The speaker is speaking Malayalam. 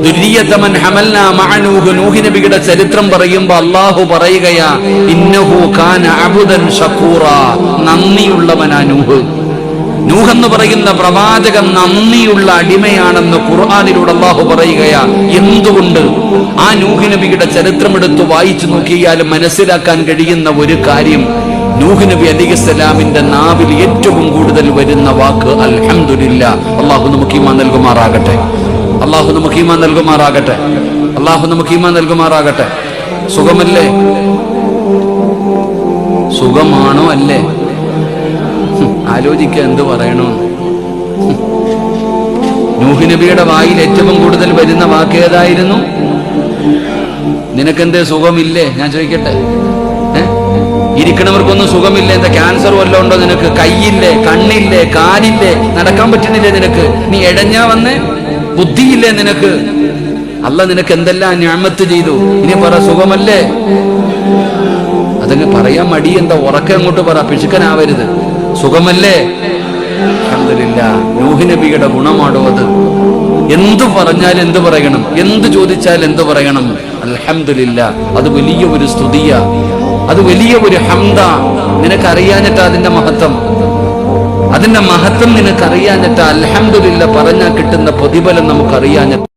ദുരിയതമൻ ഹമൽനാ മഅ നൂഹ്, നൂഹ് നബിയുടെ ചരിത്രം പറയുമ്പോൾ അല്ലാഹു പറയുകയാ, ഇന്നഹു കാന അബ്ദൻ ശകൂറാ, നന്ദിയുള്ളവനാ നൂഹ്. നൂഹ് എന്ന് പറയുന്ന പ്രവാചകൻ നന്ദിയുള്ള അടിമയാണെന്ന് ഖുർആനിലൂടെ അല്ലാഹു പറയുകയാ. എന്തുകൊണ്ട്? ആ നൂഹ് നബിയുടെ ചരിത്രം എടുത്ത് വായിച്ചു നോക്കിയാൽ മനസ്സിലാക്കാൻ കഴിയുന്ന ഒരു കാര്യം, നൂഹ് നബി അലൈഹിസ്സലാമിന്റെ നാവിൽ ഏറ്റവും കൂടുതൽ വരുന്ന വാക്ക് അൽഹംദുലില്ലാഹ്. അല്ലാഹു നമുക്ക് ഈമാൻ നൽകുമാറാകട്ടെ, അല്ലാഹു നമുക്ക് ഈമാൻ നൽകുമാറാകട്ടെ, അല്ലാഹു നമുക്ക് ഈമാൻ നൽകുമാറാകട്ടെ. സുഖമല്ലേ? സുഖമാണോ? അല്ലേ? ആലോചിക്കുക എന്ത് പറയണോ. നൂഹ് നബിയുടെ വായിൽ ഏറ്റവും കൂടുതൽ വരുന്ന വാക്ക് ഏതായിരുന്നു? നിനക്കെന്തേ സുഖമില്ലേ? ഞാൻ ചോദിക്കട്ടെ, ഇരിക്കണവർക്കൊന്നും സുഖമില്ലേ? എന്താ ക്യാൻസർ വല്ലതും ഉണ്ടോ നിനക്ക്? കയ്യില്ലേ, കണ്ണില്ലേ, കാലില്ലേ, നടക്കാൻ പറ്റുന്നില്ലേ നിനക്ക്? നീ എഴഞ്ഞാ വന്നേ? ബുദ്ധിയില്ലേ നിനക്ക്? അല്ലാഹ് നിനക്ക് എന്തെല്ലാം നിഅമത്ത് ചെയ്തു. ഇനി പറ, സുഖമല്ലേ? അതങ്ങ് പറയാൻ മടി. എന്താ ഉറക്കെ അങ്ങോട്ട് പറ, പിശുക്കനാവരുത്. സുഖമല്ലേ? അൽഹംദുലില്ലാഹ്. നൂഹ് നബിയുടെ ഗുണമാണോ അത്? എന്തു പറഞ്ഞാൽ എന്ത് പറയണം, എന്ത് ചോദിച്ചാൽ എന്ത് പറയണം? അൽഹംദുലില്ലാഹ്. അത് വലിയ ഒരു സ്തുതിയ, അത് വലിയ ഒരു ഹംദ. നിനക്കറിയാഞ്ഞിട്ട് അതിന്റെ മഹത്വം, അതിന്റെ മഹത്വം നിനക്കറിയാഞ്ഞിട്ട് അൽഹംദുലില്ലാഹ് പറഞ്ഞാൽ കിട്ടുന്ന പ്രതിഫലം നമുക്കറിയാഞ്ഞിട്ട്.